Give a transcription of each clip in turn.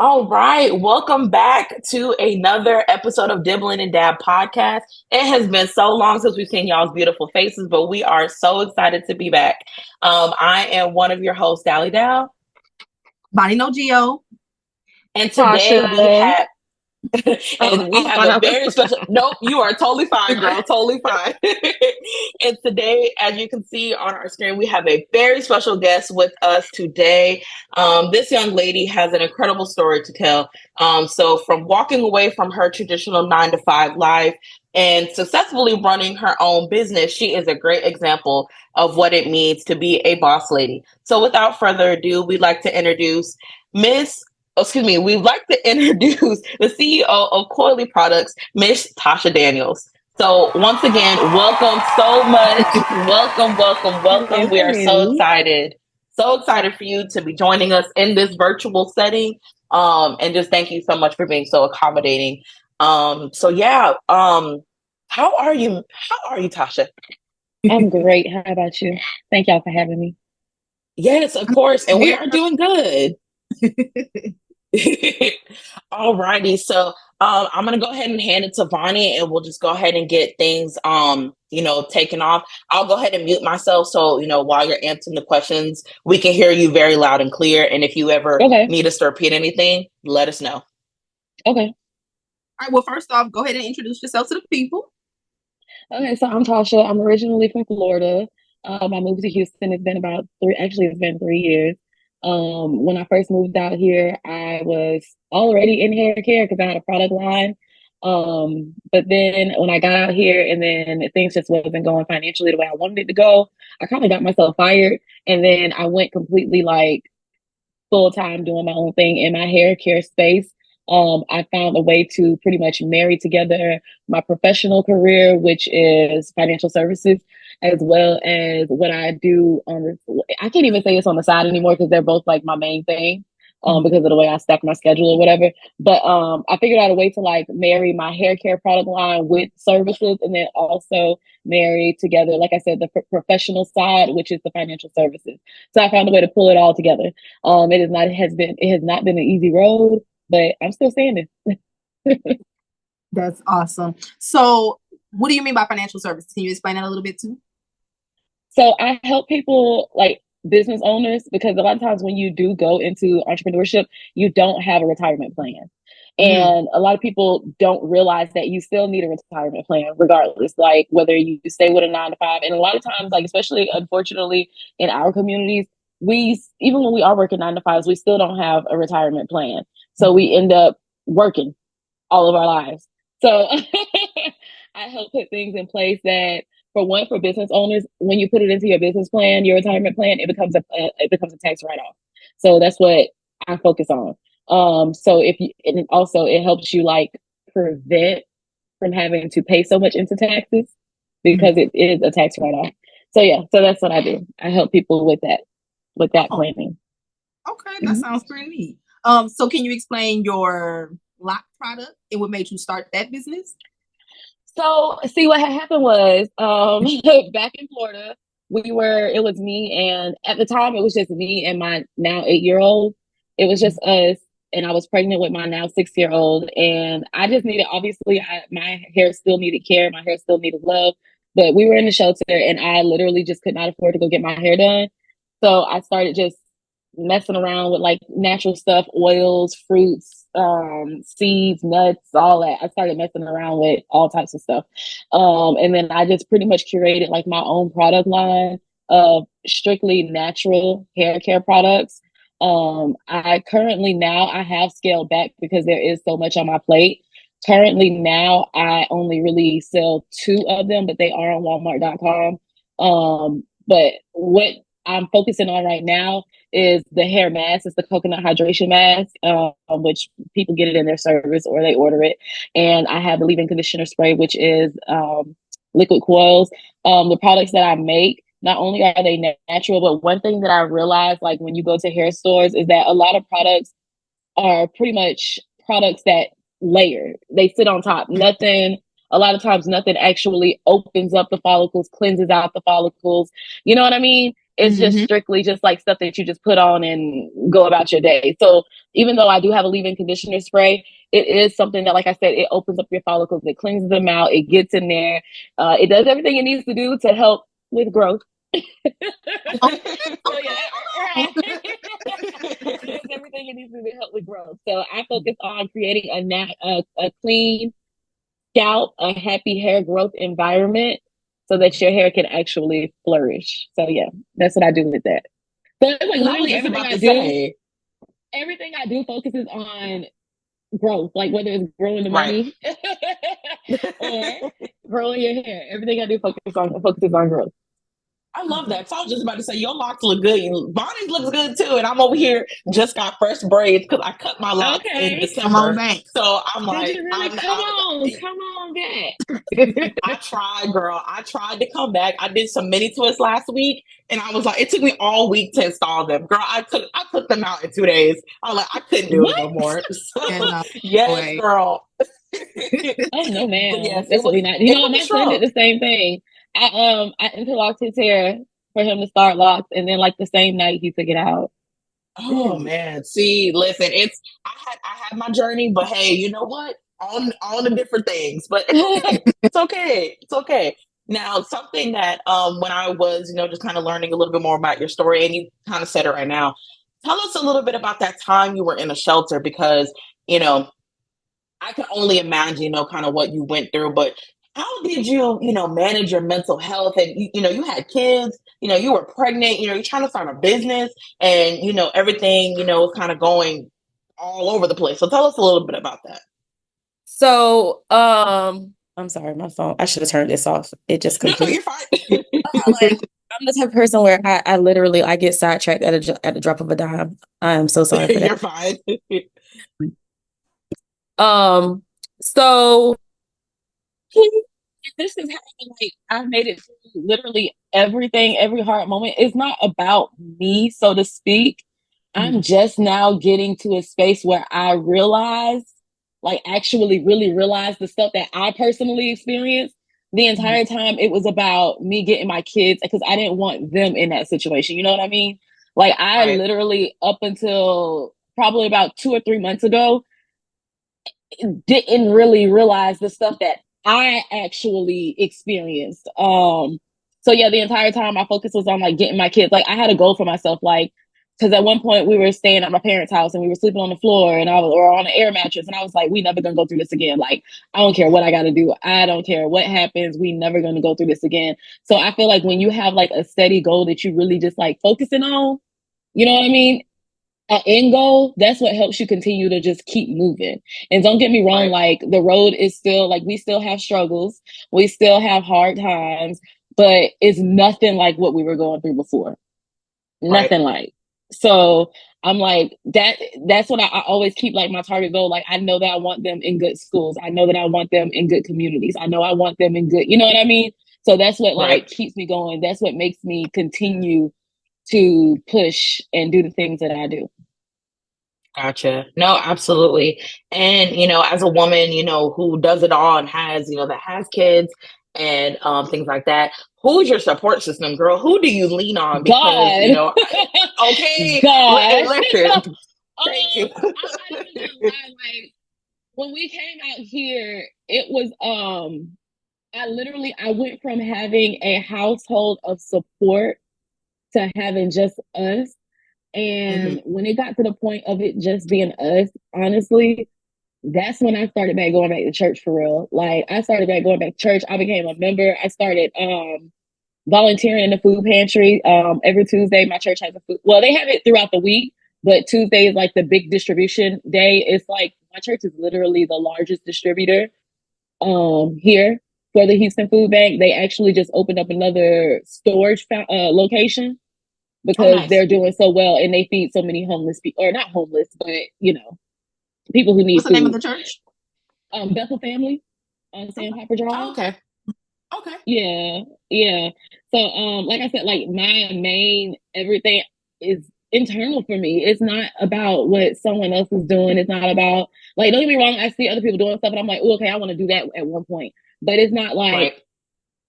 All right, welcome back to another episode of Dibbling and Dab podcast. It has been so long since we've seen y'all's beautiful faces, but we are so excited to be back. I am one of your hosts, Dall, Bonnie No Geo. and today we Tasha. have Oh, and we oh have my a God. very special. Nope, you are totally fine, girl. Totally fine. And today, as you can see on our screen, we have a very special guest with us today. This young lady has an incredible story to tell. So, from walking away from her traditional 9 to 5 life and successfully running her own business, she is a great example of what it means to be a boss lady. So, without further ado, we'd like to introduce Miss we'd like to introduce the CEO of Coily Products, Miss Tasha Daniels. So once again, welcome so much. Welcome, welcome, welcome. We are Hey. so excited for you to be joining us in this virtual setting. And just thank you so much for being so accommodating. So yeah, how are you? How are you, Tasha? I'm great. How about you? Thank y'all for having me. Yes, of course. And we Very are doing good. Alrighty, so I'm gonna go ahead and hand it to Voni, and we'll just go ahead and get things taken off. I'll go ahead and mute myself so while you're answering the questions, we can hear you very loud and clear. And if you ever Okay. need us to repeat anything, let us know. Okay. All right. Well, first off, go ahead and introduce yourself to the people. Okay. So I'm Tasha. I'm originally from Florida. I moved to Houston. It's been 3 years. When I first moved out here, I was already in hair care because I had a product line. But then when I got out here and then things just wasn't going financially the way I wanted it to go, I kind of got myself fired. And then I went completely like full time doing my own thing in my hair care space. I found a way to pretty much marry together my professional career, which is financial services, as well as what I do on the. I can't even say it's on the side anymore because they're both like my main thing. Because of the way I stack my schedule or whatever. But I figured out a way to like marry my hair care product line with services and then also marry together, like I said, the professional side, which is the financial services. So I found a way to pull it all together. It has not been an easy road, but I'm still standing. That's awesome. So, what do you mean by financial services? Can you explain that a little bit too? So I help people like business owners because a lot of times when you do go into entrepreneurship, you don't have a retirement plan. Mm-hmm. And a lot of people don't realize that you still need a retirement plan, regardless, like whether you stay with a 9 to 5. And a lot of times, like, especially unfortunately in our communities, even when we are working 9 to 5s, we still don't have a retirement plan. So we end up working all of our lives. So I help put things in place that, for one, for business owners, when you put it into your business plan, your retirement plan, it becomes a tax write off. So that's what I focus on. So if you, and also it helps you like prevent from having to pay so much into taxes because it is a tax write off. So yeah, so that's what I do. I help people with that Oh, planning. okay. That Mm-hmm. sounds pretty neat. So can you explain your lock product and what made you start that business? So, see, what had happened was, back in Florida, it was me, and at the time, it was just me and my now 8 year old. It was just us, and I was pregnant with my now 6 year old. And I just needed, obviously, my hair still needed care, my hair still needed love, but we were in the shelter, and I literally just could not afford to go get my hair done. So I started just messing around with like natural stuff, oils, fruits, seeds, nuts, all that. I started messing around with all types of stuff. And then I just pretty much curated like my own product line of strictly natural hair care products. I have scaled back because there is so much on my plate. Currently now I only really sell two of them, but they are on Walmart.com. But what I'm focusing on right now is the hair mask. It's the coconut hydration mask, which people get it in their service or they order it. And I have the leave-in conditioner spray, which is liquid coils. The products that I make, not only are they natural, but one thing that I realized, like when you go to hair stores, is that a lot of products are pretty much products that layer. They sit on top. A lot of times, nothing actually opens up the follicles, cleanses out the follicles. You know what I mean? It's just strictly just like stuff that you just put on and go about your day. So even though I do have a leave-in conditioner spray, it is something that, like I said, it opens up your follicles, it cleans them out, it gets in there. It does everything it needs to do to help with growth. So yeah, right. It does everything it needs to do to help with growth. So I focus on creating a clean scalp, a happy hair growth environment so that your hair can actually flourish. So yeah, that's what I do with that. So it's like literally everything I do focuses on growth, like whether it's growing the money or growing your hair. Everything I do focuses on growth. I love that. So I was just about to say, your locks look good. Bonnie's looks good too. And I'm over here, just got fresh braids because I cut my locks in December. Come on back. So I'm like, come on back. I tried, girl. I tried to come back. I did some mini twists last week. And I was like, it took me all week to install them. Girl, I took them out in 2 days. I was like, I couldn't do it no more. So, yes, girl. Oh no, man. Yes, that's what we not. You know, my son did the same thing. I interlocked his hair for him to start locks, and then like the same night he took it out. Oh man. See, listen, I had my journey, but hey, you know what? On the different things. But it's okay. It's okay. It's okay. Now, something that when I was, just kind of learning a little bit more about your story, and you kind of said it right now, tell us a little bit about that time you were in a shelter because, I can only imagine, kind of what you went through, but how did you, manage your mental health? And, you had kids, you were pregnant, you're trying to start a business and, everything, was kind of going all over the place. So tell us a little bit about that. So, I'm sorry, my phone, I should have turned this off. It just No, you're fine. I'm the type of person where I literally, I get sidetracked at the drop of a dime. I am so sorry for that. You're fine. So this is how like I've made it through literally everything, every hard moment. It's not about me, so to speak. I'm just now getting to a space where I realize, like actually really realize the stuff that I personally experienced. The entire time it was about me getting my kids because I didn't want them in that situation. You know what I mean? Like I literally up until probably about 2 or 3 months ago, didn't really realize the stuff that I actually experienced. So yeah, the entire time my focus was on like getting my kids. Like I had a goal for myself, like because at one point we were staying at my parents' house and we were sleeping on the floor and or on an air mattress, and I was like, we never gonna go through this again. Like I don't care what I gotta do. I don't care what happens. We never gonna go through this again. So I feel like when you have like a steady goal that you really just like focusing on, you know what I mean? An end goal, that's what helps you continue to just keep moving. And don't get me wrong, like the road is still like we still have struggles, we still have hard times, but it's nothing like what we were going through before. Nothing like. So I'm like that's what I always keep like my target goal. Like I know that I want them in good schools. I know that I want them in good communities. I know I want them in good, you know what I mean? So that's what like keeps me going. That's what makes me continue to push and do the things that I do. Gotcha. No, absolutely. And, as a woman, who does it all and has, that has kids and things like that, who's your support system, girl? Who do you lean on? Because, God. Okay. God. Listen. Thank you. Like, when we came out here, it was, I went from having a household of support to having just us. And when it got to the point of it just being us, honestly, that's when I started going back to church for real. Like I started going back to church. I became a member. I started volunteering in the food pantry. Every Tuesday, my church has a food. Well, they have it throughout the week, but Tuesday is like the big distribution day. It's like my church is literally the largest distributor here for the Houston Food Bank. They actually just opened up another storage location because they're doing so well and they feed so many homeless people, or not homeless, but people who need What's the name of the church? Bethel Family on Sandpiper Drive. Oh, okay. Yeah. So like I said, like my main everything is internal for me. It's not about what someone else is doing. It's not about like, don't get me wrong, I see other people doing stuff and I'm like, oh, okay, I want to do that at one point. But it's not like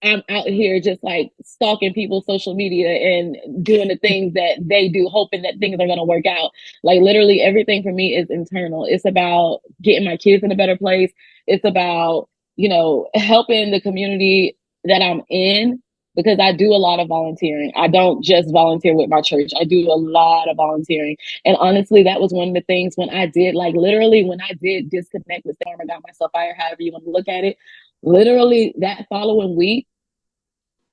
I'm out here just like stalking people's social media and doing the things that they do, hoping that things are going to work out. Like literally everything for me is internal. It's about getting my kids in a better place. It's about, you know, helping the community that I'm in, because I do a lot of volunteering. I don't just volunteer with my church. I do a lot of volunteering. And honestly, that was one of the things when I did, like literally when I did disconnect with Storm, I got myself fired, however you want to look at it. Literally that following week,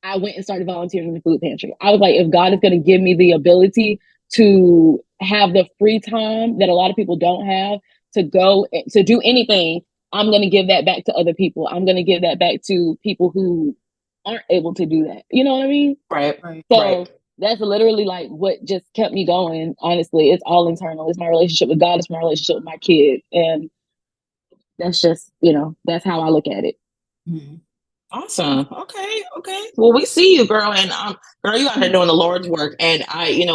I went and started volunteering in the food pantry. I was like, if God is going to give me the ability to have the free time that a lot of people don't have to go to do anything, I'm going to give that back to other people. I'm going to give that back to people who aren't able to do that. You know what I mean? Right. So that's literally like what just kept me going. Honestly, it's all internal. It's my relationship with God. It's my relationship with my kids. And that's just, you know, that's how I look at it. Mm-hmm. Awesome. Okay. Well, we see you, girl, and girl, you out there doing the Lord's work, and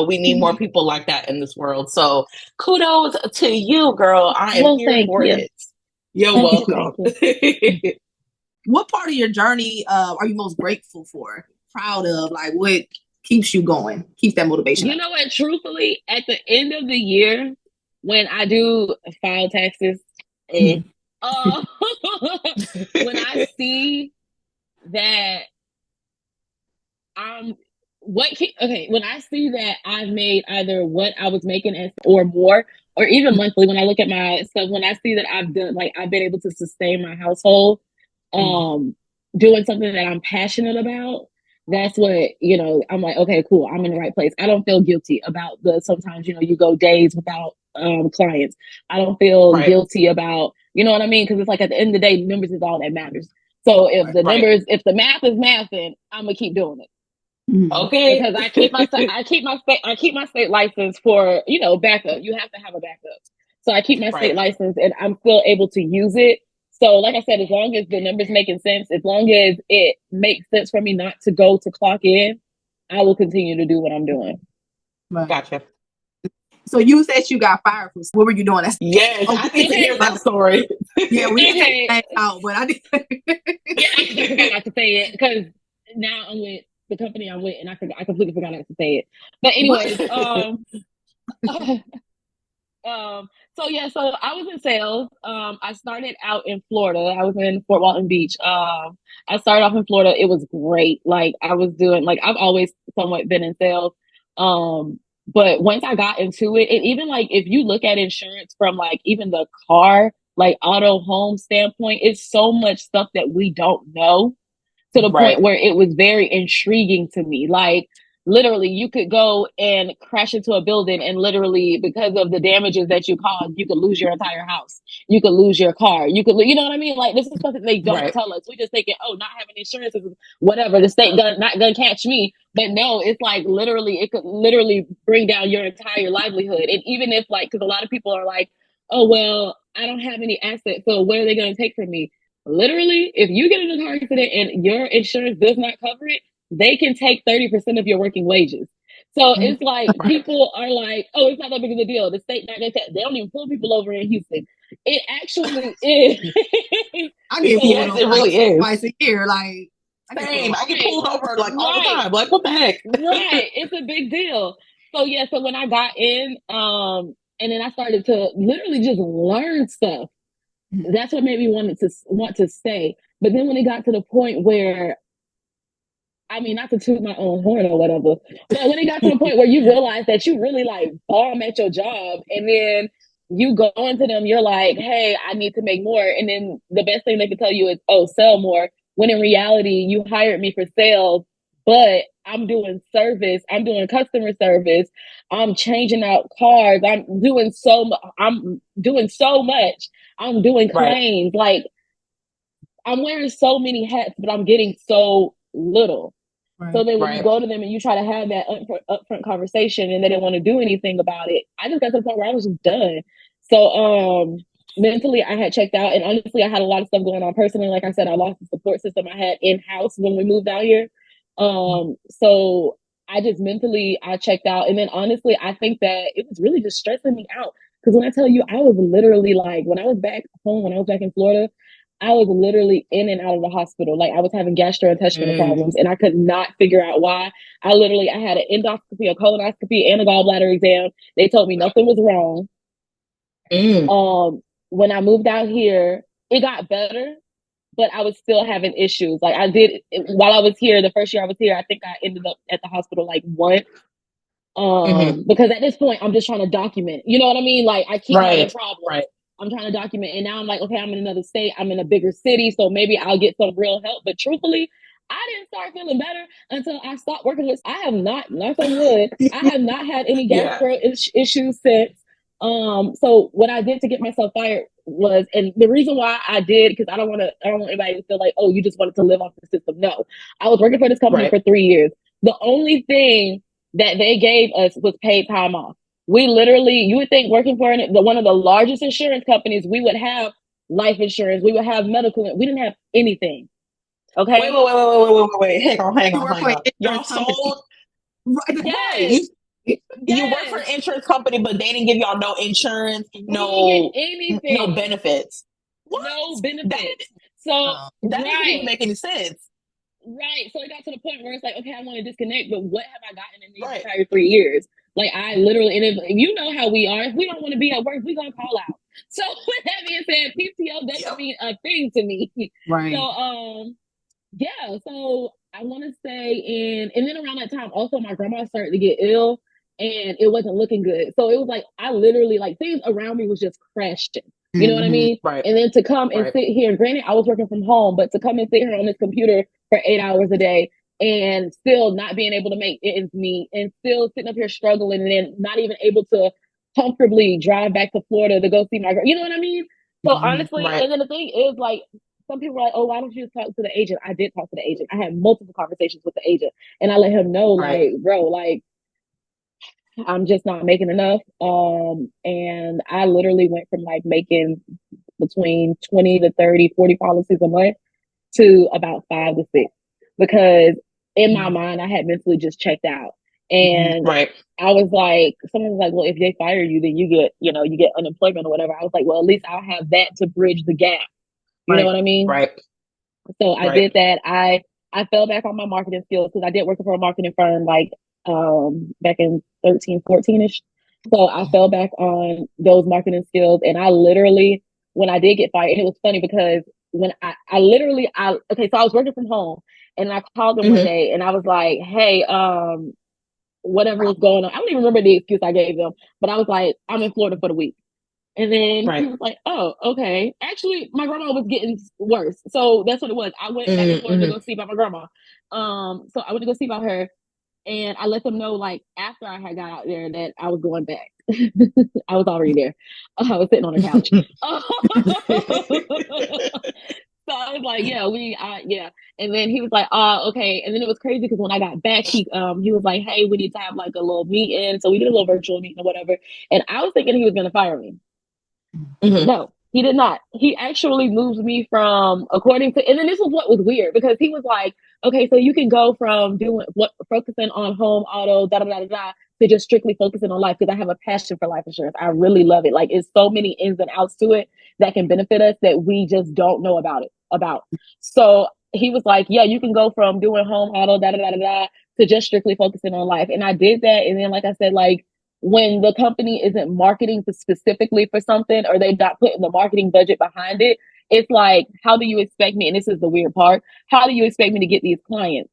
we need more people like that in this world. So, kudos to you, girl. I am here for it. You're welcome. What part of your journey are you most grateful for? Proud of? Like, what keeps you going? Keeps that motivation? You know what? Truthfully, at the end of the year, when I do file taxes, when I see that when I see that I've made either what I was making as or more, or even monthly, when I look at my stuff, when I see that I've done, like I've been able to sustain my household, doing something that I'm passionate about, that's what, you know, I'm like, okay, cool, I'm in the right place. I don't feel guilty about sometimes, you know, you go days without clients. I don't feel guilty about, you know what I mean? Because it's like at the end of the day, numbers is all that matters. So if the numbers, if the math is mathing, I'm gonna keep doing it. Okay. Because I keep my state license for, you know, backup. You have to have a backup. So I keep my state license and I'm still able to use it. So like I said, as long as the numbers making sense, as long as it makes sense for me not to go to clock in, I will continue to do what I'm doing. Right. Gotcha. So you said you got fired from what were you doing? Yes, I need to hear that story. Yeah, we didn't get out, but I did. Yeah, I forgot not to say it because now I'm with the company I'm with, and I completely forgot not to say it. But anyways, so I was in sales. I started out in Florida. I was in Fort Walton Beach. I started off in Florida. It was great. Like I was doing, like I've always somewhat been in sales. But once I got into it, and even like if you look at insurance from like even the car, like auto home standpoint, it's so much stuff that we don't know, to the point where it was very intriguing to me. Like literally you could go and crash into a building and literally because of the damages that you caused, you could lose your entire house. You could lose your car. You could, you know what I mean? Like this is stuff that they don't tell us. We just thinking, oh, not having insurance is whatever. The state not gonna catch me. But no, it's like literally, it could literally bring down your entire livelihood. And even if like, because a lot of people are like, oh, well, I don't have any assets, so what are they going to take from me? Literally, if you get in a car accident and your insurance does not cover it, they can take 30% of your working wages. So it's like people are like, oh, it's not that big of a deal. The state not gonna they don't even pull people over in Houston. It actually is. I get pulled over it really is twice a year. Like same. I get pulled over like all the time. Like what the heck? Right. It's a big deal. So yeah, so when I got in, and then I started to literally just learn stuff. That's what made me want to stay. But then when it got to the point where, I mean, not to toot my own horn or whatever, but when it got to the point where you realize that you really like bomb at your job, and then you go into them, you're like, hey, I need to make more. And then the best thing they can tell you is, oh, sell more. When in reality, you hired me for sales, but I'm doing service. I'm doing customer service. I'm changing out cars. I'm doing so much. I'm doing claims. Like I'm wearing so many hats, but I'm getting so little. So then when you go to them and you try to have that upfront conversation and they didn't want to do anything about it, I just got to the point where I was just done. So mentally I had checked out, and honestly I had a lot of stuff going on personally. Like I said, I lost the support system I had in-house when we moved out here. So I just mentally I checked out, and then honestly I think that it was really just stressing me out. Because when I tell you, I was literally like, when I was back home, when I was back in Florida, I was literally in and out of the hospital. Like I was having gastrointestinal problems and I could not figure out why. I had an endoscopy, a colonoscopy, and a gallbladder exam. They told me nothing was wrong. When I moved out here, it got better, but I was still having issues. Like while I was here, the first year I was here, I think I ended up at the hospital like once. Because at this point I'm just trying to document. You know what I mean? Like I keep having problems. Right. I'm trying to document, and now I'm like, okay, I'm in another state. I'm in a bigger city, so maybe I'll get some real help. But truthfully, I didn't start feeling better until I stopped working with. I have not, knock on wood, I have not had any gastro issues since. So what I did to get myself fired was, and the reason why I did, because I don't want anybody to feel like, oh, you just wanted to live off the system. No, I was working for this company for 3 years. The only thing that they gave us was paid time off. We literally, you would think working for one of the largest insurance companies, we would have life insurance, we would have medical, we didn't have anything. Okay. Wait. Hang on. Y'all sold. Yes. You work for an insurance company, but they didn't give y'all no insurance, no anything, no benefits. What? No benefits. So that doesn't even make any sense. Right. So it got to the point where it's like, okay, I want to disconnect, but what have I gotten in these entire 3 years? Like I literally, and if you know how we are, if we don't want to be at work, we're gonna call out. So with that being said, PTO doesn't mean a thing to me. Right. So yeah, so I want to say and then around that time also my grandma started to get ill and it wasn't looking good. So it was like I literally like things around me was just crashing. You know what I mean? Right. And then to come and sit here, granted I was working from home, but to come and sit here on this computer for 8 hours a day and still not being able to make ends meet and still sitting up here struggling and then not even able to comfortably drive back to Florida to go see my girl. You know what I mean? So honestly, and then the thing is like, some people are like, oh, why don't you just talk to the agent? I did talk to the agent. I had multiple conversations with the agent and I let him know like, bro, like, I'm just not making enough. And I literally went from like making between 20 to 30, 40 policies a month to about 5 to 6 because in my mind, I had mentally just checked out. And I was like, someone was like, well, if they fire you, then you get unemployment or whatever. I was like, well, at least I'll have that to bridge the gap. You know what I mean? Right. So I did that. I fell back on my marketing skills because I did work for a marketing firm like back in 13, 14-ish. So I fell back on those marketing skills and I literally, when I did get fired, and it was funny because when I so I was working from home and I called them one day and I was like, hey, whatever was going on. I don't even remember the excuse I gave them, but I was like, I'm in Florida for the week. And then he was like, oh, okay. Actually, my grandma was getting worse. So that's what it was. I went back and forth to go see about my grandma. So I went to go see about her. And I let them know, like, after I had got out there that I was going back. I was already there. I was sitting on the couch. So I was like, yeah. And then he was like, okay. And then it was crazy because when I got back, he was like, hey, we need to have like a little meeting. So we did a little virtual meeting or whatever. And I was thinking he was going to fire me. No, he did not. He actually moved me from, according to, and then this was what was weird because he was like, okay, so you can go from focusing on home, auto, to just strictly focusing on life because I have a passion for life insurance. I really love it. Like it's so many ins and outs to it that can benefit us that we just don't know about. So he was like, yeah, you can go from doing home, auto, to just strictly focusing on life. And I did that. And then, like I said, like, when the company isn't marketing specifically for something or they're not putting the marketing budget behind it, it's like, how do you expect me? And this is the weird part. How do you expect me to get these clients?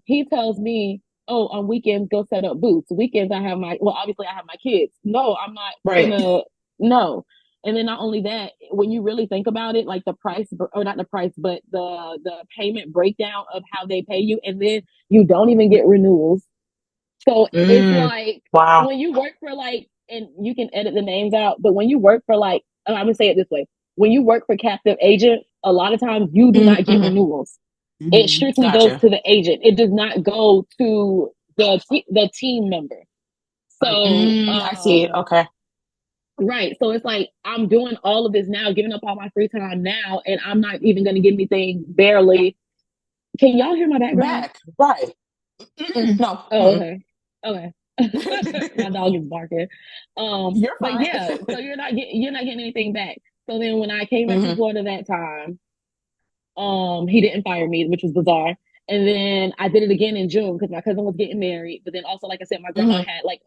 He tells me, oh, on weekends, go set up booths. Weekends, obviously I have my kids. No, I'm not gonna, no. And then not only that, when you really think about it, like the price, or not the price, but the payment breakdown of how they pay you, and then you don't even get renewals. So it's like, when you work for like, and you can edit the names out, but when you work for like, I'm gonna say it this way, when you work for captive agent, a lot of times you do not get renewals. It strictly goes to the agent. It does not go to the team member. So I see. Okay. Right. So it's like, I'm doing all of this now, giving up all my free time now, and I'm not even going to get anything barely. Can y'all hear my background? Right. No. Oh, okay. Okay. My dog is barking. You're fine. But yeah, so you're not getting anything back. So then when I came back to Mhm. Florida that time, he didn't fire me, which was bizarre. And then I did it again in June because my cousin was getting married. But then also, like I said, my grandma Mhm. had like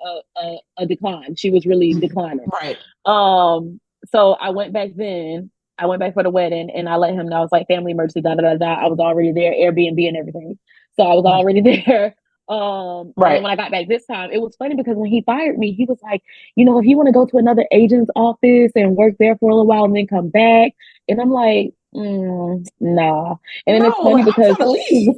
a decline. She was really declining. Right. So I went back then. I went back for the wedding and I let him know. I was like, family emergency, da da da da. I was already there, Airbnb and everything. So I was already there. And then Right. when I got back this time, it was funny because when he fired me, he was like, you know, if you want to go to another agent's office and work there for a little while and then come back. And I'm like, nah. And then it's No, funny I'm because, trying to leave.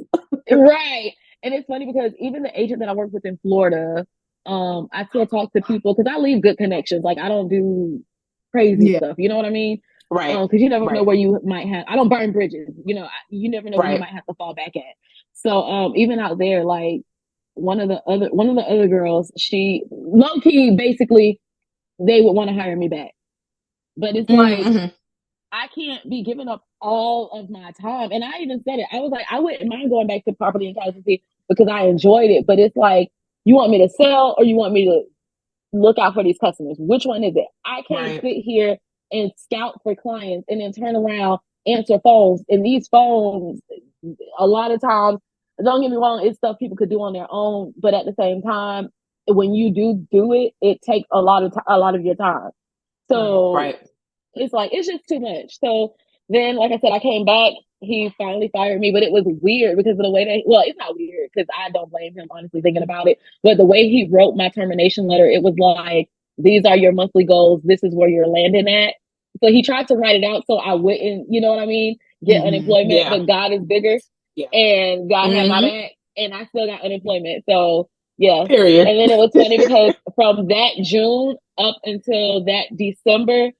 right. And it's funny because even the agent that I work with in Florida, I still talk to people because I leave good connections. Like I don't do crazy Yeah. stuff. You know what I mean? Right. Because you never know Right. where you might have. I don't burn bridges. You know, you never know where you Right. might have to fall back at. So even out there, like one of the other girls, she low key basically they would want to hire me back, but it's like Mhm. I can't be giving up all of my time. And I even said it. I was like, I wouldn't mind going back to property and casualty because I enjoyed it. But it's like, you want me to sell or you want me to look out for these customers? Which one is it? I can't Right. sit here and scout for clients and then turn around, answer phones. And these phones, a lot of times, don't get me wrong, it's stuff people could do on their own. But at the same time, when you do it, it takes a lot of your time. So Right. it's like it's just too much. So then, like I said, I came back. He finally fired me, but it was weird because of the way that. Well, it's not weird because I don't blame him honestly thinking about it. But the way he wrote my termination letter, it was like, "These are your monthly goals. This is where you're landing at." So he tried to write it out so I wouldn't, you know what I mean, get unemployment. Yeah. But God is bigger, Yeah. and God had my Mhm. back, and I still got unemployment. So yeah. Period. And then it was funny because from that June up until that December,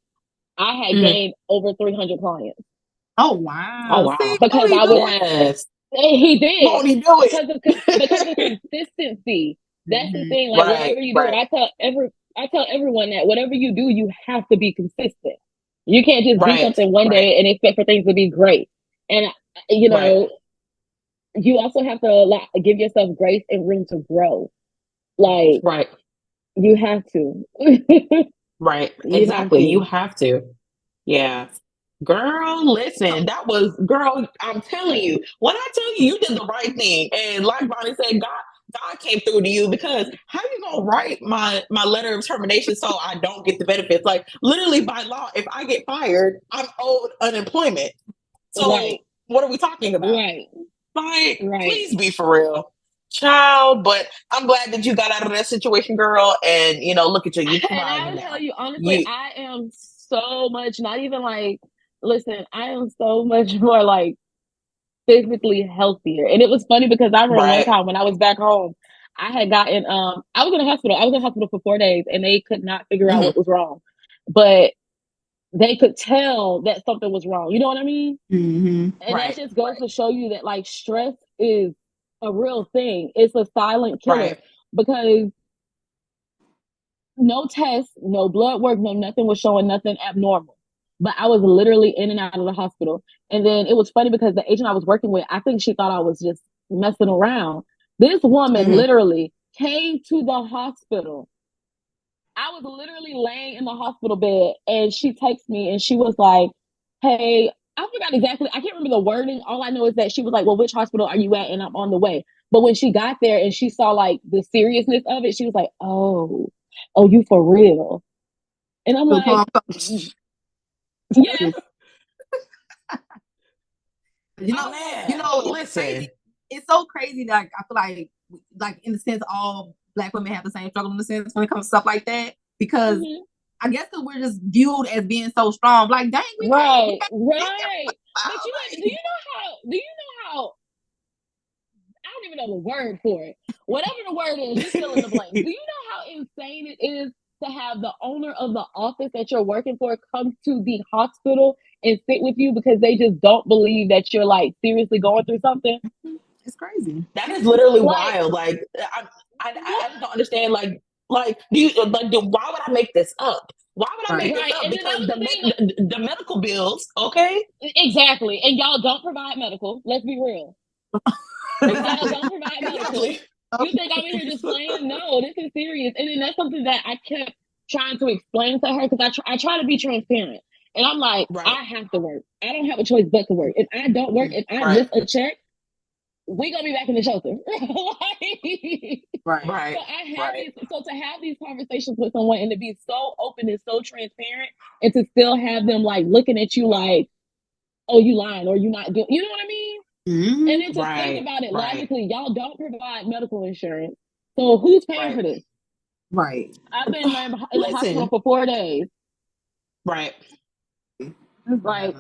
I had Mhm. gained over 300 clients. Oh Oh wow. See, wow. Because Voni I do was, it. Yes. he did, Won't he do because of it? consistency. That's the Mhm. thing. Like Right. whatever you do, and Right. I tell everyone that whatever you do, you have to be consistent. You can't just do Right. something one Right. day and expect for things to be great. And you Right. know, you also have to give yourself grace and room to grow. Like Right. you have to. Right. You have Exactly. You to. have to. Yeah. Girl, listen, that was girl. I'm telling you, when I tell you, you did the right thing, and like Bonnie said, God came through to you because how you gonna write my letter of termination so I don't get the benefits? Like literally by law, if I get fired, I'm owed unemployment. So Right. what are we talking about? Right. Like, Right. please be for real, child. But I'm glad that you got out of that situation, girl. And look at you, you And thriving I'll tell now. you honestly, You I am so much not even like listen, I am so much more like physically healthier. And it was funny because I remember one right. time when I was back home, I had gotten I was in a hospital. I was in hospital for 4 days and they could not figure out Mhm. what was wrong. But they could tell that something was wrong. You know what I mean? Mhm. And that Right. just goes Right. to show you that like stress is a real thing. It's a silent killer Right. because no tests, no blood work, no nothing was showing nothing abnormal. But I was literally in and out of the hospital. And then it was funny because the agent I was working with, I think she thought I was just messing around. This woman Mhm. literally came to the hospital. I was literally laying in the hospital bed and she texted me and she was like, "Hey, I forgot exactly. I can't remember the wording. All I know is that she was like, well, which hospital are you at? And I'm on the way." But when she got there and she saw like the seriousness of it, she was like, oh, you for real? And I'm So, like, yes, you I know, was like, Man, it's listen. crazy. It's so crazy that I feel like in the sense all Black women have the same struggle in the sense when it comes to stuff like that because mhm. I guess that we're just viewed as being so strong. Like, dang, we Right, can't get there right. But you for a do you know how I don't even know the word for it. Whatever the word is, you fill in the blank. Do you know how insane it is to have the owner of the office that you're working for come to the hospital and sit with you because they just don't believe that you're like seriously going through something? while. It's crazy. That is literally Like wild. Like I what? just don't understand. Like do you why would I make this up? Why would I make Right. this Right. up? And then that Because was the the thing, like the medical bills, okay? exactly. And y'all don't provide medical. Let's be real. Y'all Exactly. don't provide medical. Exactly. You think I'm in here just playing? No, this is serious. And then that's something that I kept trying to explain to her because I try to be transparent. And I'm like, Right. I have to work. I don't have a choice but to work. If I don't work, if I miss a check, we gonna be back in the shelter. Right. Right. So I have so to have these conversations with someone and to be so open and so transparent, and to still have them like looking at you like, oh, you lying or you not doing, you know what I mean? Mm-hmm. And then to think about it logically, y'all don't provide medical insurance, so who's paying for this? Right. I've been in the hospital for 4 days. Right. Like,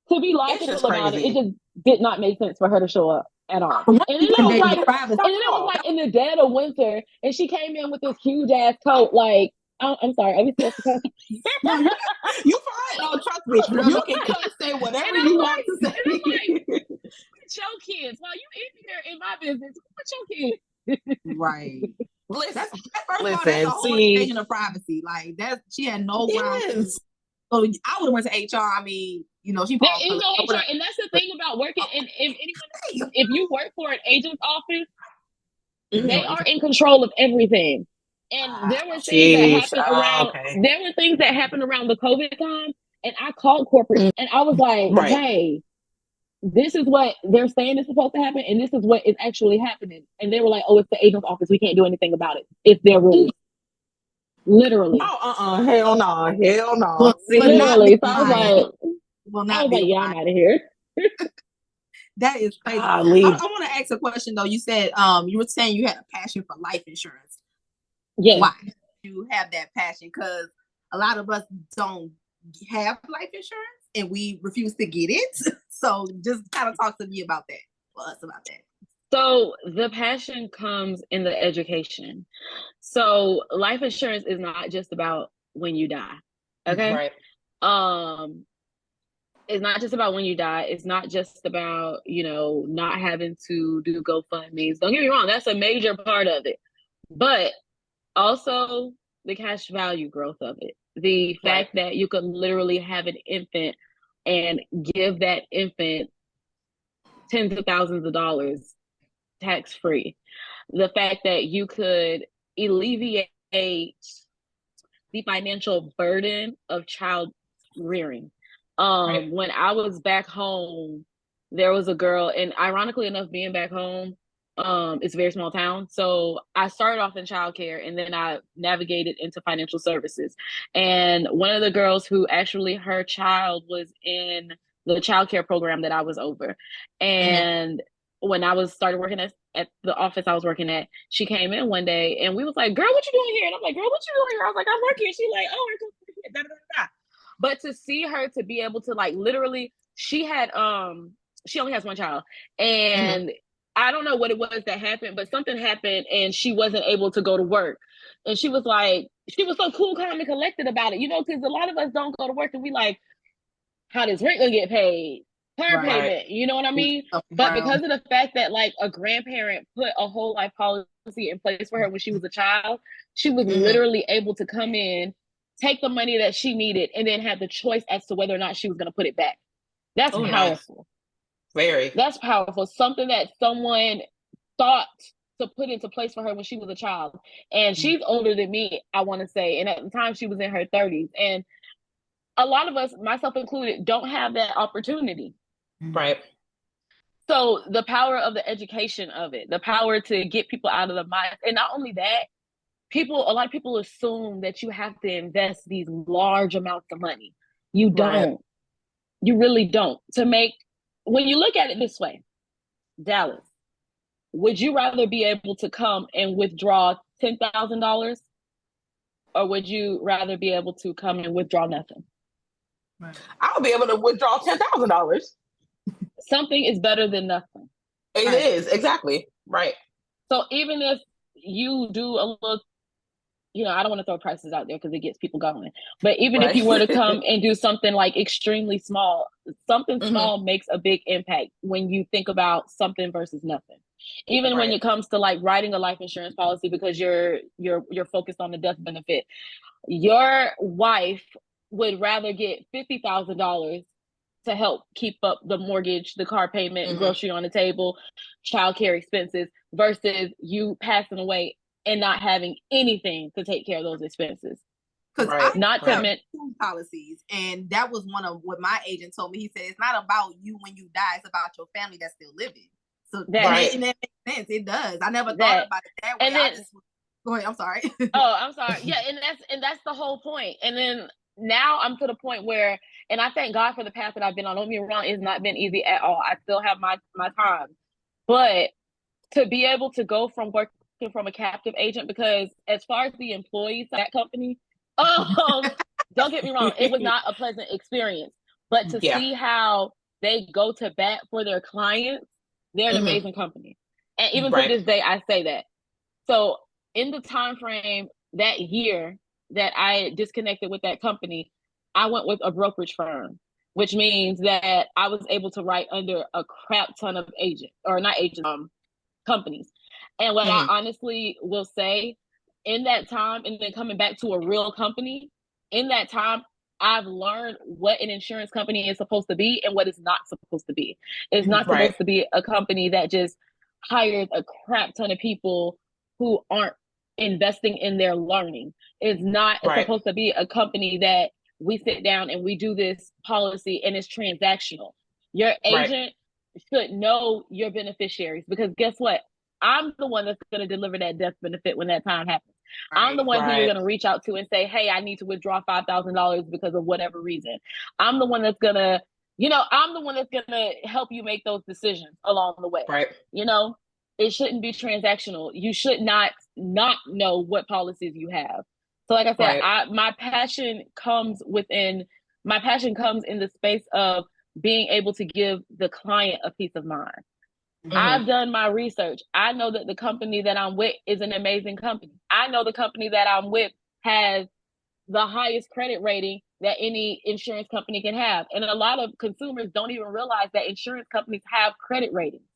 to be logical about it, crazy. it just did not make sense for her to show up at all. One And then it thing was they like, privacy. and then it was like in the dead of winter, and she came in with this huge ass coat. Like, I'm sorry, are we supposed to cuss? No, you fine. No, trust me. Girl, you can come say whatever you want to say. And I'm like, with your kids, while you in here in my business, with your kids. Right. Listen, First of all, that's a whole invasion of privacy. Like that, she had no ground. yes. So I would have went to HR. I mean, you know, she There probably is no HR, and that's the thing about working. And if you work for an agent's office, they are in control of everything. And there were things that happened around. There were things that happened around the COVID time, and I called corporate, and I was like, "Hey, this is what they're saying is supposed to happen, and this is what is actually happening." And they were like, "Oh, it's the agent's office. We can't do anything about it. It's their rules." Literally. Oh, hell no. Well, literally. So I was like, yeah, I'm out of here. That is crazy. I want to ask a question though. You said you were saying you had a passion for life insurance. Yeah. Why do you have that passion? Because a lot of us don't have life insurance and we refuse to get it. So just kind of talk to me about that. For us about that. So the passion comes in the education. So life insurance is not just about when you die. Okay. Right. It's not just about when you die. It's not just about, not having to do GoFundMe's. Don't get me wrong, that's a major part of it. But also the cash value growth of it. The fact that you could literally have an infant and give that infant tens of thousands of dollars tax-free. The fact that you could alleviate the financial burden of child rearing. When I was back home, there was a girl, and ironically enough, being back home, it's a very small town. So I started off in childcare, and then I navigated into financial services. And one of the girls who actually her child was in the childcare program that I was over. And when I started working at the office I was working at, she came in one day and we was like, "Girl, what you doing here?" And I'm like, "Girl, what you doing here?" I was like, "I'm working." She's like, "Oh, da, da, da, da." But to see her to be able to like literally, she only has one child, and I don't know what it was that happened, but something happened and she wasn't able to go to work. And she was so cool, calm, and collected about it, because a lot of us don't go to work and we like, how does rent gonna get paid? Per payment, you know what I mean? But because of the fact that like a grandparent put a whole life policy in place for her when she was a child, she was literally able to come in, take the money that she needed, and then have the choice as to whether or not she was gonna put it back. That's powerful. Nice. Very. That's powerful. Something that someone thought to put into place for her when she was a child. And she's older than me, I want to say. And at the time she was in her 30s. And a lot of us, myself included, don't have that opportunity. Right. So the power of the education of it, the power to get people out of the mind. And not only that, a lot of people assume that you have to invest these large amounts of money. You don't. You really don't. When you look at it this way, Dallas, would you rather be able to come and withdraw $10,000, or would you rather be able to come and withdraw nothing? I would be able to withdraw $10,000. Something is better than nothing. It is, exactly. Right. So even if you do a little, I don't want to throw prices out there because it gets people going. But even if you were to come and do something like extremely small, something small makes a big impact when you think about something versus nothing. Even when it comes to like writing a life insurance policy, because you're focused on the death benefit, your wife would rather get $50,000 to help keep up the mortgage, the car payment, grocery on the table, childcare expenses, versus you passing away and not having anything to take care of those expenses. Because Right. I Not have to men- two policies, and that was one of what my agent told me. He said it's not about you when you die; it's about your family that's still living. So That- Right. and that makes sense. It does. I never That- thought about it that way. and then- Go ahead. I'm sorry. Oh, I'm sorry. Yeah, and that's the whole point. And then now I'm to the point where, and I thank God for the path that I've been on. Don't get me wrong, it's not been easy at all. I still have my time, but to be able to go from working from a captive agent, because as far as the employees of that company, don't get me wrong, it was not a pleasant experience. But to Yeah. see how they go to bat for their clients, they're an Mhm. amazing company. And even Right. to this day, I say that. So in the time frame that year that I disconnected with that company, I went with a brokerage firm, which means that I was able to write under a crap ton of agents, or not agents, companies. And what Mhm. I honestly will say, in that time, and then coming back to a real company, in that time, I've learned what an insurance company is supposed to be and what it's not supposed to be. It's not Right. supposed to be a company that just hires a crap ton of people who aren't investing in their learning. It's not Right. supposed to be a company that we sit down and we do this policy and it's transactional. Your Right. agent should know your beneficiaries, because guess what? I'm the one that's going to deliver that death benefit when that time happens. I'm the one who you're Right. going to reach out to and say, hey, I need to withdraw $5,000 because of whatever reason. I'm the one that's going to, I'm the one that's going to help you make those decisions along the way. Right. It shouldn't be transactional. You should not know what policies you have. So like I said, Right. my passion comes in the space of being able to give the client a peace of mind. Mhm. I've done my research. I know that the company that I'm with is an amazing company. I know the company that I'm with has the highest credit rating that any insurance company can have. And a lot of consumers don't even realize that insurance companies have credit ratings.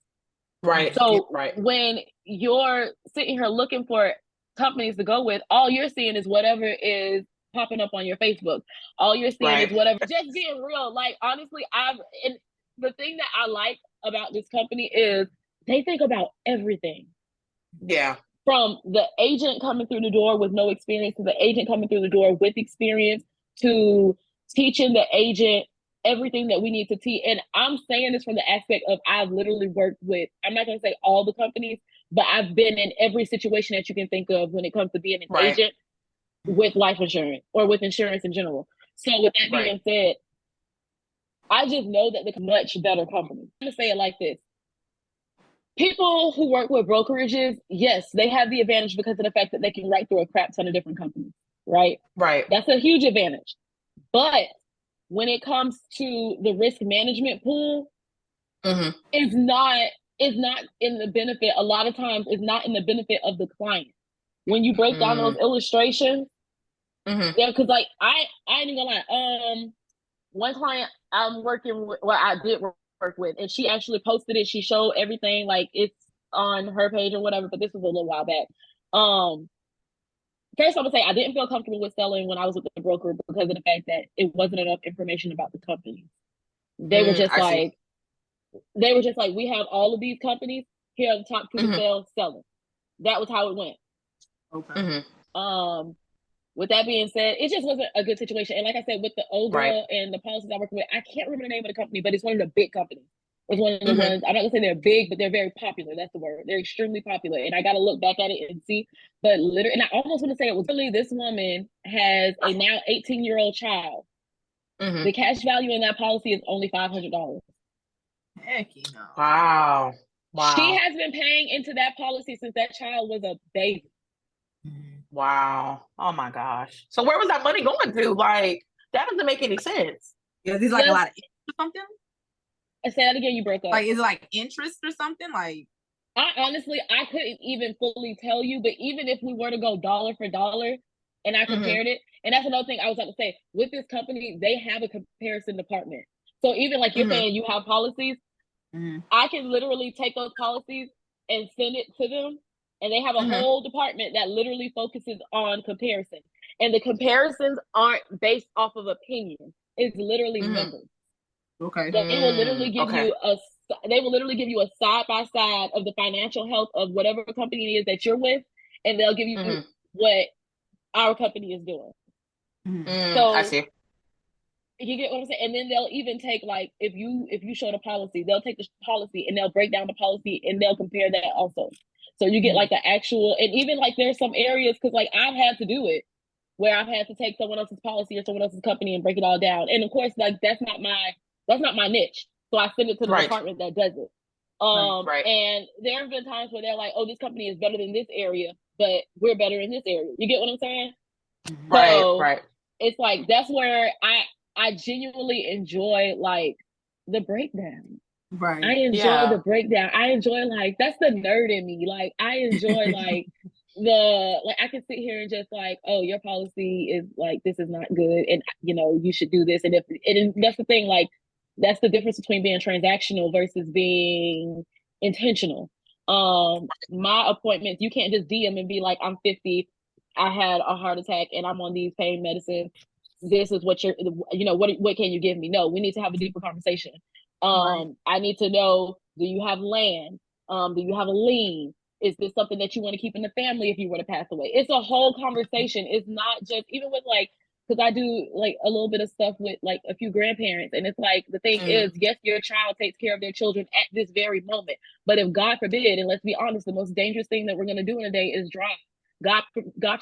Right. So Right. when you're sitting here looking for companies to go with, all you're seeing is whatever is popping up on your Facebook. All you're seeing Right. is whatever. Just being real. Like, honestly, and the thing that I like about this company is they think about everything. Yeah. From the agent coming through the door with no experience to the agent coming through the door with experience, to teaching the agent everything that we need to teach. And I'm saying this from the aspect of I've literally worked with, I'm not going to say all the companies, but I've been in every situation that you can think of when it comes to being an Right. agent with life insurance or with insurance in general. So with that Right. being said, I just know that they're much better companies. I'm going to say it like this. People who work with brokerages, yes, they have the advantage because of the fact that they can write through a crap ton of different companies, right? Right. That's a huge advantage. But when it comes to the risk management pool, Mhm. it's not in the benefit. A lot of times, it's not in the benefit of the client. When you break down those illustrations, Mhm. yeah, because like I ain't even gonna lie. One client I'm working with, well, I did work with, and she actually posted it. She showed everything, like it's on her page or whatever, but this was a little while back. First, I'm gonna say I didn't feel comfortable with selling when I was with the broker because of the fact that it wasn't enough information about the company. They were just I see. we have all of these companies. Here are the top two to sell them. That was how it went. Okay. Mhm. With that being said, it just wasn't a good situation. And like I said, with the old girl Right. and the policies I work with, I can't remember the name of the company, but it's one of the big companies. It's one of the Mhm. ones, I'm not gonna say they're big, but they're very popular. That's the word. They're extremely popular. And I gotta look back at it and see. But literally, and I almost want to say it was really, this woman has a now 18-year-old child. Mhm. The cash value in that policy is only $500. Heck, you know. Wow. She Wow. has been paying into that policy since that child was a baby. Wow. Oh my gosh. So where was that money going to? Like, that doesn't make any sense. Is this like a Yes. lot of interest or something? I say that again, you broke up. Like, is it like interest or something? Like, I couldn't even fully tell you, but even if we were to go dollar for dollar and I compared it, and that's another thing I was about to say, with this company, they have a comparison department. So even like you're saying you have policies, I can literally take those policies and send it to them, and they have a whole department that literally focuses on comparison. And the comparisons aren't based off of opinion. It's literally numbers. okay. They will literally give Okay. you a side by side of the financial health of whatever company it is that you're with, and they'll give you what our company is doing. So I see. you get what I'm saying? And then they'll even take, like, if you show the policy, they'll take the policy and they'll break down the policy and they'll compare that also. So you get like the actual, and even like there's some areas, because like I've had to do it where I've had to take someone else's policy or someone else's company and break it all down. And of course, like that's not my niche. So I send it to the department that does it. And there have been times where they're like, oh, this company is better than this area, but we're better in this area. You get what I'm saying? So it's like, that's where I genuinely enjoy like the breakdown. Right. I enjoy the breakdown. I enjoy, like, that's the nerd in me. Like, I enjoy like I can sit here and just like, oh, your policy is like, this is not good, and you know, you should do this. And that's the thing, like, that's the difference between being transactional versus being intentional. My appointments, you can't just DM and be like, I'm 50, I had a heart attack and I'm on these pain medicines. This is what what can you give me? No, we need to have a deeper conversation. I need to know, do you have land? Do you have a lien? Is this something that you want to keep in the family if you were to pass away? It's a whole conversation. It's not just, even with like, because I do like a little bit of stuff with like a few grandparents. And it's like, the thing is, yes, your child takes care of their children at this very moment. But if God forbid, and let's be honest, the most dangerous thing that we're going to do in a day is drive. God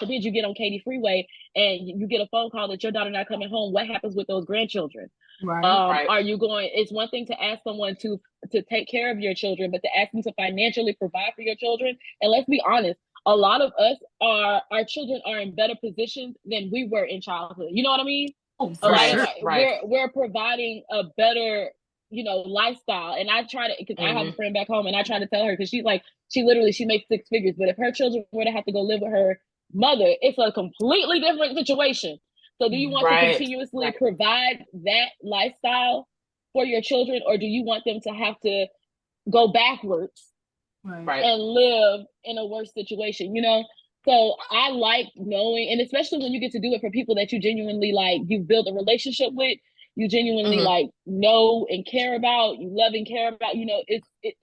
forbid you get on Katy Freeway and you get a phone call that your daughter not coming home. What happens with those grandchildren? Are you going? It's one thing to ask someone to take care of your children, but to ask them to financially provide for your children. And let's be honest, a lot of us our children are in better positions than we were in childhood. You know what I mean? We're providing a better, lifestyle. And I try to, because I have a friend back home, and I try to tell her, because she's like, she makes six figures, but if her children were to have to go live with her mother, it's a completely different situation. So do you want to continuously provide that lifestyle for your children, or do you want them to have to go backwards and live in a worse situation, So I like knowing, and especially when you get to do it for people that you genuinely like, you've built a relationship with, you genuinely like know and care about, you love and care about,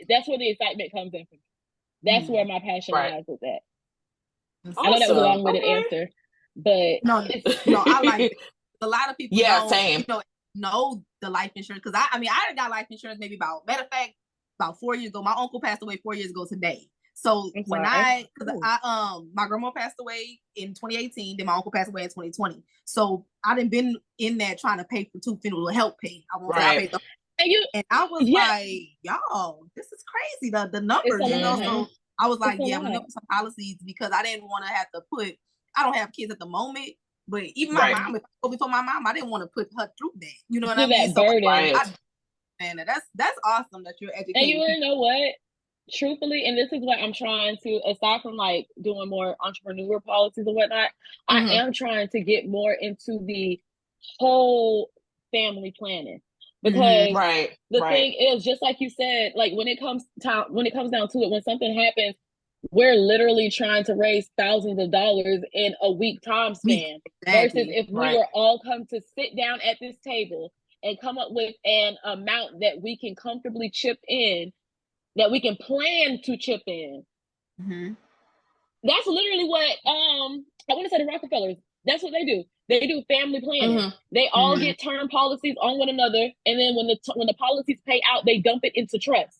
that's where the excitement comes in for me. That's where my passion lies with that. Awesome. I know that was a long-winded answer, but no, I like it. A lot of people same. Know the life insurance, because I got life insurance maybe about 4 years ago. My uncle passed away 4 years ago today. So when my grandma passed away in 2018, then my uncle passed away in 2020. So I done been in there trying to pay for 2 funeral help pay. I won't say I paid the and I was like, y'all, this is crazy. The numbers, So I was like, we're gonna put some policies, because I didn't want to have to put. I don't have kids at the moment, but even my mom, if I go before my mom, I didn't want to put her through that. You know what I mean? So man, that's awesome that you're educating. And you want to know what? Truthfully, and this is what I'm trying to, aside from like doing more entrepreneur policies and whatnot, I am trying to get more into the whole family planning. Because the thing is, just like you said, like when it comes down to it, when something happens, we're literally trying to raise thousands of dollars in a week time span. Versus if we were all come to sit down at this table and come up with an amount that we can comfortably chip in, that we can plan to chip in. That's literally what I want to say the Rockefellers. That's what they do. They do family planning. They all get term policies on one another, and then when the policies pay out, they dump it into trust.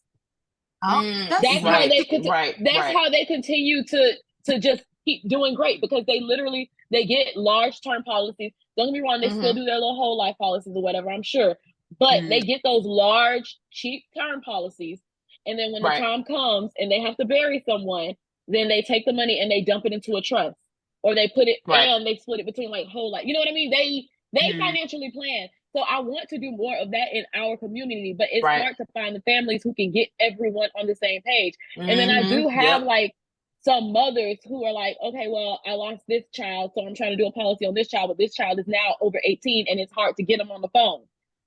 That's how they continue to just keep doing great, because they get large term policies. Don't get me wrong, they still do their little whole life policies or whatever, I'm sure, but they get those large, cheap term policies, and then when the time comes and they have to bury someone, then they take the money and they dump it into a trust. Or they put it and they split it between like whole life. You know what I mean? They financially plan. So I want to do more of that in our community, but it's hard to find the families who can get everyone on the same page. And then I do have like some mothers who are like, okay, well, I lost this child, so I'm trying to do a policy on this child, but this child is now over 18 and it's hard to get them on the phone.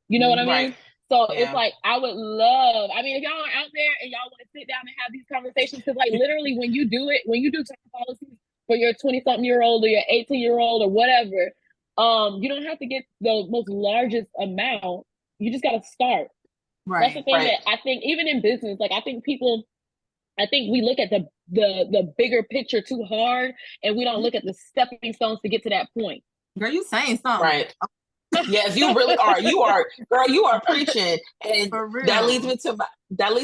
You know what I mean? So it's like, I would love, if y'all are out there and y'all want to sit down and have these conversations, because like literally when you do term policies for your 20-something-year-old or your 18-year-old or whatever, you don't have to get the most largest amount. You just got to start. That's the thing that I think, even in business, like I think we look at the bigger picture too hard, and we don't look at the stepping stones to get to that point. Girl, you saying something. Right. Yes, you really are. You are, girl, you are preaching. And For real. that leads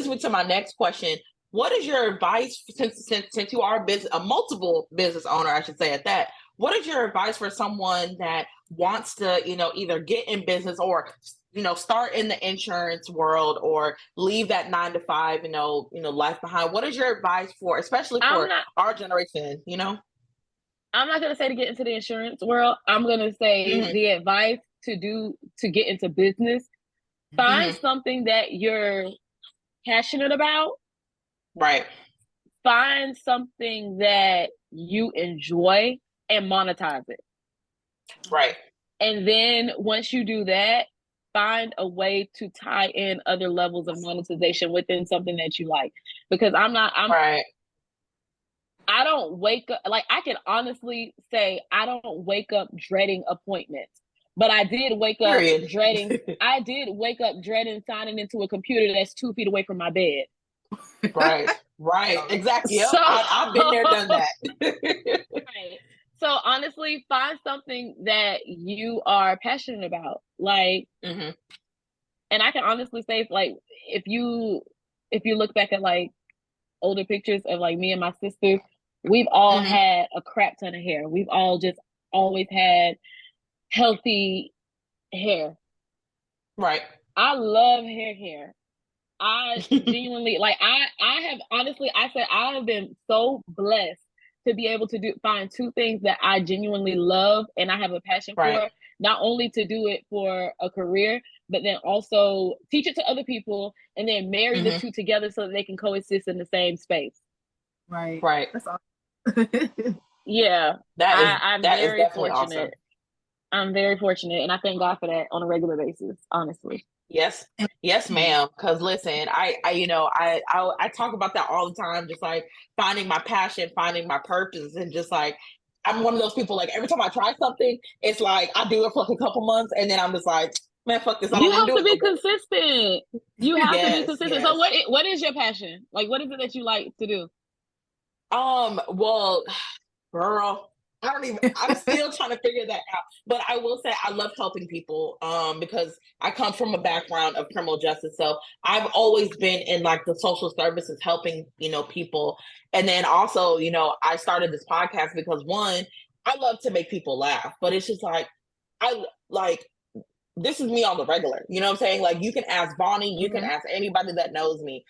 me to my next question. What is your advice since you are a multiple business owner, I should say at that. What is your advice for someone that wants to, either get in business or start in the insurance world or leave that 9 to 5, life behind? What is your advice for, especially for our generation, I'm not going to say to get into the insurance world. I'm going to say the advice to get into business. Find something that you're passionate about. Right. Find something that you enjoy and monetize it. Right. And then once you do that, find a way to tie in other levels of monetization within something that you like. Because right. I don't wake up, like, I can honestly say I don't wake up dreading appointments, but I did wake up dreading signing into a computer that's 2 feet away from my bed. Right, exactly. Yep. So, I've been there, done that. Right. So honestly, find something that you are passionate about. Like, and I can honestly say, like, if you look back at like older pictures of like me and my sister, we've all had a crap ton of hair. We've all just always had healthy hair. Right. I love hair. I genuinely, like, I have honestly, I have been so blessed to be able to find 2 things that I genuinely love and I have a passion for, not only to do it for a career, but then also teach it to other people and then marry the 2 together so that they can coexist in the same space. Right. That's awesome. Yeah. I'm very fortunate. Awesome. I'm very fortunate and I thank God for that on a regular basis, honestly. Yes, ma'am. Because listen, I talk about that all the time, just like finding my passion, finding my purpose, and just like I'm one of those people. Like every time I try something, it's like I do it for like a couple months, and then I'm just like, man, fuck this. You have to be consistent. You have to be consistent. Yes. So what is your passion? Like, what is it that you like to do? Well, girl, I'm still trying to figure that out. But I will say I love helping people because I come from a background of criminal justice. So I've always been in like the social services helping, people. And then also, I started this podcast because one, I love to make people laugh, but it's just like, this is me on the regular. You know what I'm saying? Like you can ask Voni, you can ask anybody that knows me.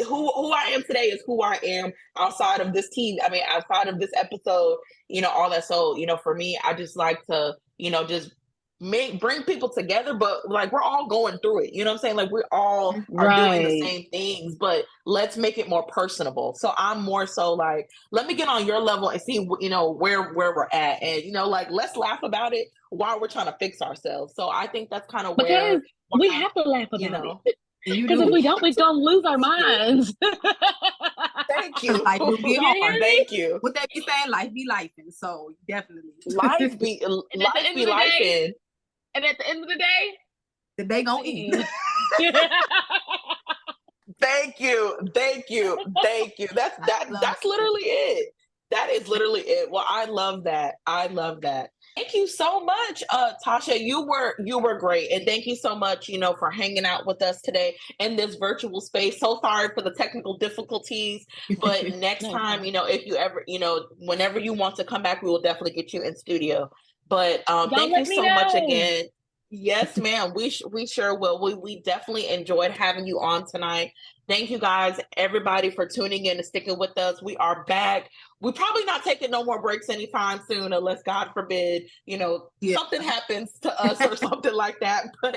Who I am today is who I am outside of this team. I mean, outside of this episode, all that. So, for me, I just like to, just bring people together, but like we're all going through it. You know what I'm saying? Like we all are doing the same things, but let's make it more personable. So I'm more so like, let me get on your level and see, where we're at, and like let's laugh about it while we're trying to fix ourselves. So I think that's kind of where we have to laugh about it. Because if we don't, we're gonna lose our minds. Thank you. Life will get hard. Thank you. What they be saying, life be lifing. So definitely, life be lifing. And at the end of the day, the day gonna eat. Thank you. That's literally it. That is literally it. Well, I love that. Thank you so much, Tasha. You were great, and thank you so much, for hanging out with us today in this virtual space. So sorry for the technical difficulties, but next time, if you ever, whenever you want to come back, we will definitely get you in studio. But thank you so much again. Yes, ma'am. We sure will. We definitely enjoyed having you on tonight. Thank you guys, everybody, for tuning in and sticking with us. We are back. We're probably not taking no more breaks anytime soon, unless God forbid, something happens to us or something like that. But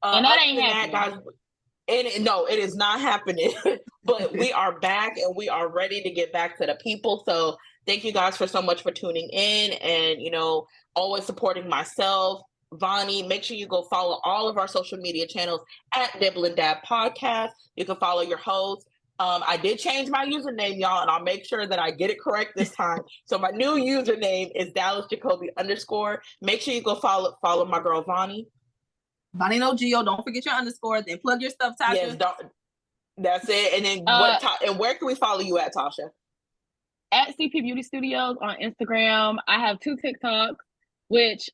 and that ain't happening, guys. It is not happening. But we are back and we are ready to get back to the people. So thank you guys for so much for tuning in and always supporting myself. Voni, make sure you go follow all of our social media channels at Dibble and Dab Podcast. You can follow your host. I did change my username, y'all, and I'll make sure that I get it correct this time. So my new username is DallasJacoby_. Make sure you go follow my girl Voni. Voni no Geo. Don't forget your underscore. Then plug your stuff, Tasha. Yes, that's it. And then and where can we follow you at, Tasha? At CP Beauty Studios on Instagram. I have 2 TikToks. which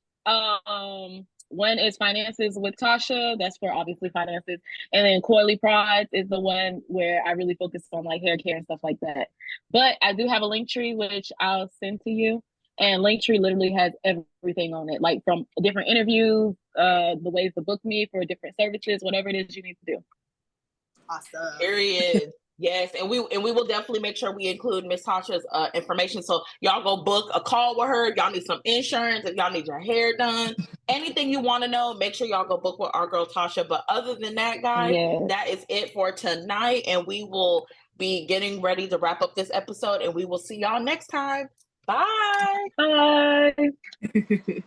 one is finances with Tasha. That's for obviously finances. And then Coily Prides is the one where I really focus on like hair care and stuff like that. But I do have a link tree, which I'll send to you. And Linktree literally has everything on it, like from different interviews, the ways to book me for different services, whatever it is you need to do. Awesome. Period. Yes, and we will definitely make sure we include Miss Tasha's information. So y'all go book a call with her. If y'all need some insurance, if y'all need your hair done, anything you want to know, make sure y'all go book with our girl Tasha. But other than that, guys, that is it for tonight, and we will be getting ready to wrap up this episode, and we will see y'all next time. Bye. Bye.